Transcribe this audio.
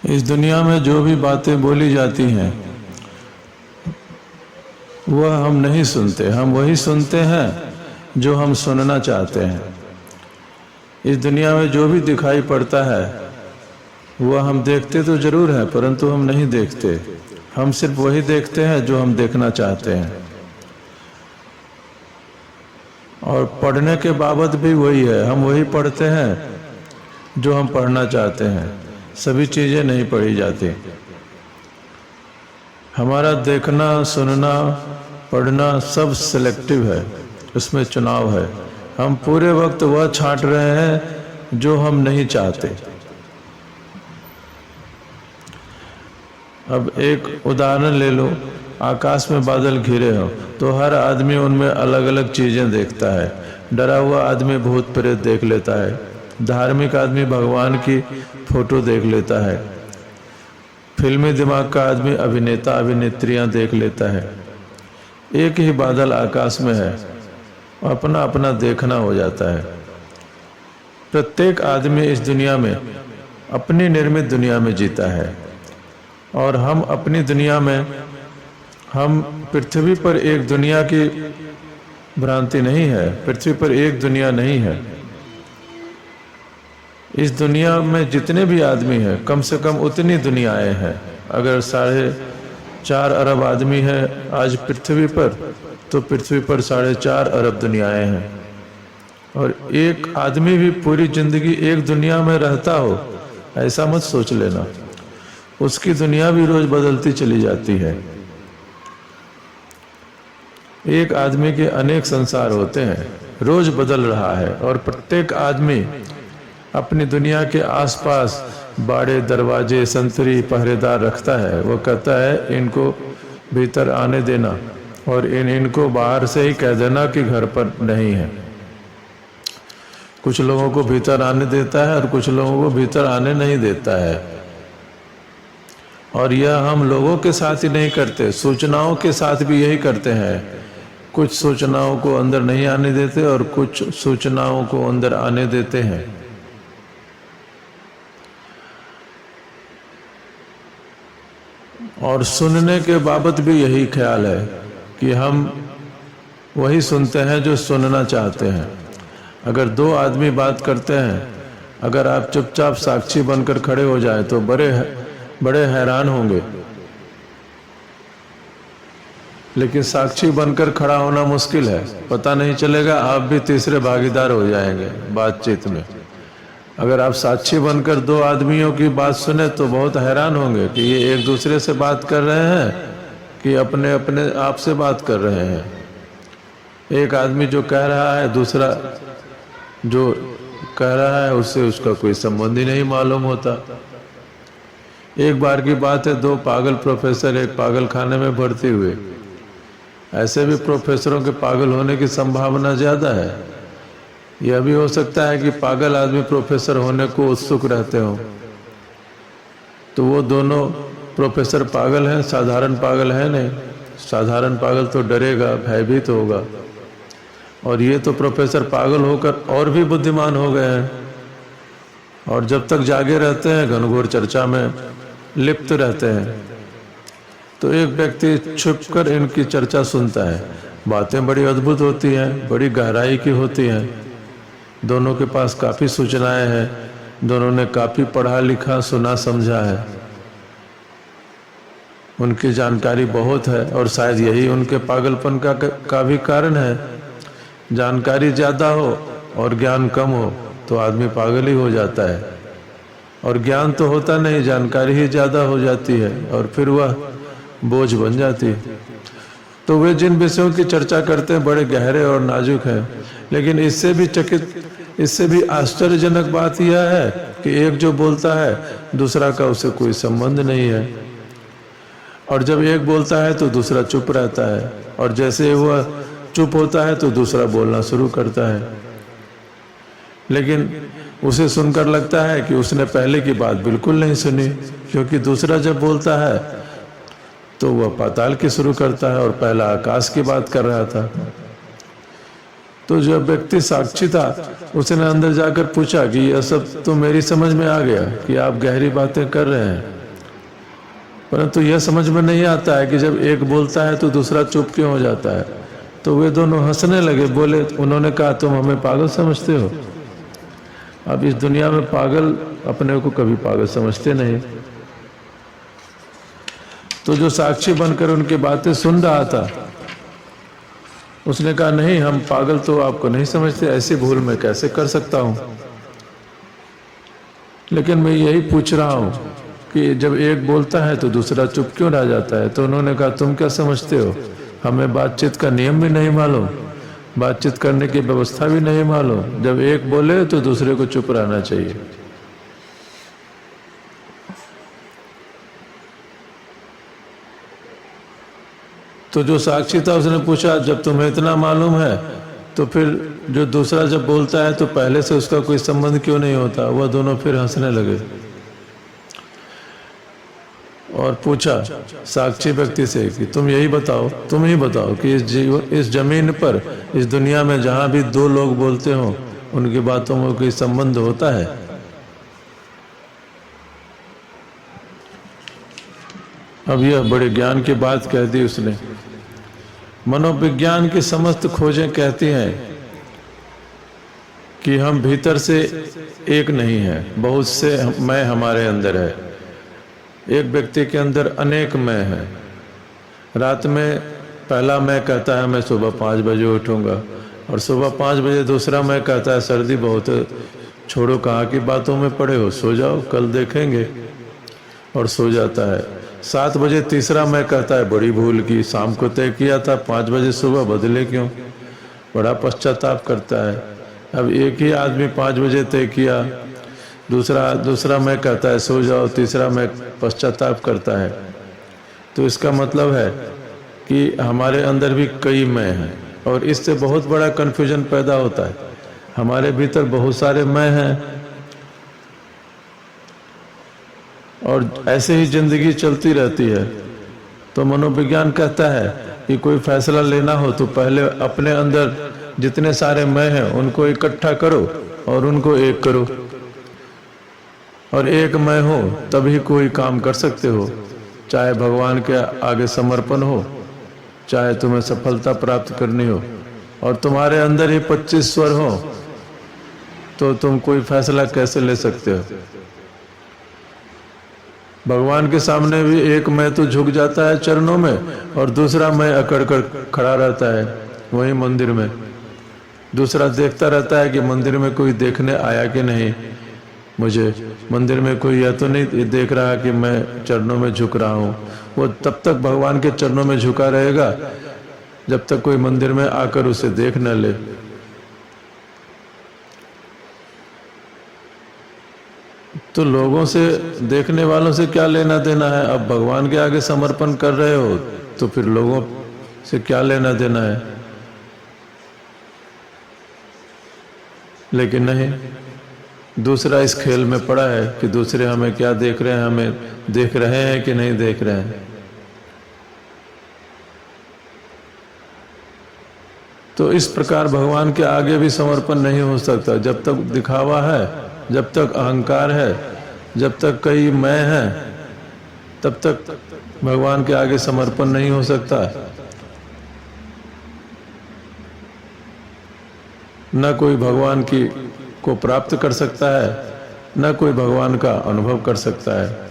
इस दुनिया में जो भी बातें बोली जाती हैं वह हम नहीं सुनते, हम वही सुनते हैं जो हम सुनना चाहते हैं। इस दुनिया में जो भी दिखाई पड़ता है वह हम देखते तो जरूर है, परंतु हम नहीं देखते। हम सिर्फ वही देखते हैं जो हम देखना चाहते हैं। और पढ़ने के बाबत भी वही है, हम वही पढ़ते हैं जो हम पढ़ना चाहते हैं। सभी चीज़ें नहीं पढ़ी जाती। हमारा देखना, सुनना, पढ़ना सब सिलेक्टिव है, उसमें चुनाव है। हम पूरे वक्त वह छांट रहे हैं जो हम नहीं चाहते। अब एक उदाहरण ले लो, आकाश में बादल घिरे हो तो हर आदमी उनमें अलग अलग चीज़ें देखता है। डरा हुआ आदमी भूत प्रेत देख लेता है, धार्मिक आदमी भगवान की फोटो देख लेता है, फिल्मी दिमाग का आदमी अभिनेता अभिनेत्रियां देख लेता है। एक ही बादल आकाश में है, अपना अपना देखना हो जाता है। प्रत्येक आदमी इस दुनिया में अपनी निर्मित दुनिया में जीता है और हम अपनी दुनिया में, हम पृथ्वी पर एक दुनिया की भ्रांति नहीं है, पृथ्वी पर एक दुनिया नहीं है। इस दुनिया में जितने भी आदमी हैं कम से कम उतनी दुनियाएं हैं। अगर 4.5 अरब आदमी हैं आज पृथ्वी पर, तो पृथ्वी पर 4.5 अरब दुनियाएं हैं। और एक आदमी भी पूरी जिंदगी एक दुनिया में रहता हो ऐसा मत सोच लेना, उसकी दुनिया भी रोज बदलती चली जाती है। एक आदमी के अनेक संसार होते हैं, रोज बदल रहा है। और प्रत्येक आदमी अपनी दुनिया के आसपास बाड़े, दरवाजे, संतरी, पहरेदार रखता है। वो कहता है इनको भीतर आने देना और इनको बाहर से ही कह देना कि घर पर नहीं है। कुछ लोगों को भीतर आने देता है और कुछ लोगों को भीतर आने नहीं देता है। और यह हम लोगों के साथ ही नहीं करते, सूचनाओं के साथ भी यही करते हैं। कुछ सूचनाओं को अंदर नहीं आने देते और कुछ सूचनाओं को अंदर आने देते हैं। और सुनने के बाबत भी यही ख्याल है कि हम वही सुनते हैं जो सुनना चाहते हैं। अगर 2 आदमी बात करते हैं, अगर आप चुपचाप साक्षी बनकर खड़े हो जाएं तो बड़े हैरान होंगे। लेकिन साक्षी बनकर खड़ा होना मुश्किल है, पता नहीं चलेगा, आप भी तीसरे भागीदार हो जाएंगे बातचीत में। अगर आप साक्षी बनकर 2 आदमियों की बात सुने तो बहुत हैरान होंगे कि ये एक दूसरे से बात कर रहे हैं कि अपने अपने आप से बात कर रहे हैं। एक आदमी जो कह रहा है, दूसरा जो कह रहा है उससे उसका कोई संबंध ही नहीं मालूम होता। एक बार की बात है, 2 पागल प्रोफेसर एक पागल खाने में भर्ती हुए। ऐसे भी प्रोफेसरों के पागल होने की संभावना ज़्यादा है। यह भी हो सकता है कि पागल आदमी प्रोफेसर होने को उत्सुक रहते हो। तो वो दोनों प्रोफेसर पागल हैं, साधारण पागल है नहीं। साधारण पागल तो डरेगा, भयभीत होगा। और ये तो प्रोफेसर पागल होकर और भी बुद्धिमान हो गए हैं और जब तक जागे रहते हैं घनघोर चर्चा में लिप्त रहते हैं। तो एक व्यक्ति छुपकर इनकी चर्चा सुनता है। बातें बड़ी अद्भुत होती हैं, बड़ी गहराई की होती हैं। दोनों के पास काफ़ी सूचनाएं हैं, दोनों ने काफ़ी पढ़ा लिखा, सुना, समझा है। उनकी जानकारी बहुत है और शायद यही उनके पागलपन का भी कारण है। जानकारी ज़्यादा हो और ज्ञान कम हो तो आदमी पागल ही हो जाता है। और ज्ञान तो होता नहीं, जानकारी ही ज़्यादा हो जाती है और फिर वह बोझ बन जाती है। तो वे जिन विषयों की चर्चा करते हैं बड़े गहरे और नाजुक हैं। लेकिन इससे भी आश्चर्यजनक बात यह है कि एक जो बोलता है दूसरा का उससे कोई संबंध नहीं है। और जब एक बोलता है तो दूसरा चुप रहता है और जैसे वह चुप होता है तो दूसरा बोलना शुरू करता है। लेकिन उसे सुनकर लगता है कि उसने पहले की बात बिल्कुल नहीं सुनी, क्योंकि दूसरा जब बोलता है तो वह पाताल की शुरू करता है और पहला आकाश की बात कर रहा था। तो तो जो व्यक्ति साक्षी था उसने अंदर जाकर पूछा कि यह सब तो मेरी समझ में आ गया कि आप गहरी बातें कर रहे हैं, परंतु यह समझ में नहीं आता है कि जब एक बोलता है तो दूसरा चुप क्यों हो जाता है। तो वे दोनों हंसने लगे, बोले, उन्होंने कहा तुम हमें पागल समझते हो। अब इस दुनिया में पागल अपने को कभी पागल समझते नहीं। तो जो साक्षी बनकर उनकी बातें सुन रहा था उसने कहा नहीं, हम पागल तो आपको नहीं समझते, ऐसी भूल मैं कैसे कर सकता हूं। लेकिन मैं यही पूछ रहा हूं कि जब एक बोलता है तो दूसरा चुप क्यों रह जाता है। तो उन्होंने कहा तुम क्या समझते हो, हमें बातचीत का नियम भी नहीं मालूम, बातचीत करने की व्यवस्था भी नहीं मालूम। जब एक बोले तो दूसरे को चुप रहना चाहिए। तो जो साक्षी था उसने पूछा जब तुम्हें इतना मालूम है तो फिर जो दूसरा जब बोलता है तो पहले से उसका कोई संबंध क्यों नहीं होता। वह दोनों फिर हंसने लगे और पूछा साक्षी व्यक्ति से कि तुम ही बताओ कि इस जमीन पर, इस दुनिया में जहां भी दो लोग बोलते हो उनकी बातों में कोई संबंध होता है। अब यह बड़े ज्ञान की बात कह दी उसने। मनोविज्ञान की समस्त खोजें कहती हैं कि हम भीतर से एक नहीं है, बहुत से मैं हमारे अंदर है। एक व्यक्ति के अंदर अनेक मैं है। रात में पहला मैं कहता है मैं सुबह 5 बजे उठूंगा, और सुबह 5 बजे दूसरा मैं कहता है सर्दी बहुत है, छोड़ो कहाँ की बातों में पड़े हो, सो जाओ कल देखेंगे, और सो जाता है। 7 बजे तीसरा मैं कहता है बड़ी भूल की, शाम को तय किया था 5 बजे सुबह, बदले क्यों, बड़ा पश्चाताप करता है। अब एक ही आदमी 5 बजे तय किया, दूसरा मैं कहता है सो जाओ, तीसरा मैं पश्चाताप करता है। तो इसका मतलब है कि हमारे अंदर भी कई मैं हैं, और इससे बहुत बड़ा कन्फ्यूजन पैदा होता है। हमारे भीतर बहुत सारे मैं हैं और ऐसे ही जिंदगी चलती रहती है। तो मनोविज्ञान कहता है कि कोई फैसला लेना हो तो पहले अपने अंदर जितने सारे मैं हैं उनको इकट्ठा करो और उनको एक करो, और एक मैं हो तभी कोई काम कर सकते हो। चाहे भगवान के आगे समर्पण हो, चाहे तुम्हें सफलता प्राप्त करनी हो, और तुम्हारे अंदर ही 25 स्वर हो तो तुम कोई फैसला कैसे ले सकते हो। भगवान के सामने भी एक मैं तो झुक जाता है चरणों में, और दूसरा मैं अकड़ कर खड़ा रहता है वही मंदिर में। दूसरा देखता रहता है कि मंदिर में कोई देखने आया कि नहीं, मुझे मंदिर में कोई यह तो नहीं देख रहा कि मैं चरणों में झुक रहा हूँ। वो तब तक भगवान के चरणों में झुका रहेगा जब तक कोई मंदिर में आकर उसे देख न ले। तो लोगों से, देखने वालों से क्या लेना देना है। अब भगवान के आगे समर्पण कर रहे हो तो फिर लोगों से क्या लेना देना है। लेकिन नहीं, दूसरा इस खेल में पड़ा है कि दूसरे हमें क्या देख रहे हैं, हमें देख रहे हैं कि नहीं देख रहे हैं। तो इस प्रकार भगवान के आगे भी समर्पण नहीं हो सकता। जब तक दिखावा है, जब तक अहंकार है, जब तक कई मैं है, तब तक भगवान के आगे समर्पण नहीं हो सकता। न कोई भगवान को प्राप्त कर सकता है, न कोई भगवान का अनुभव कर सकता है।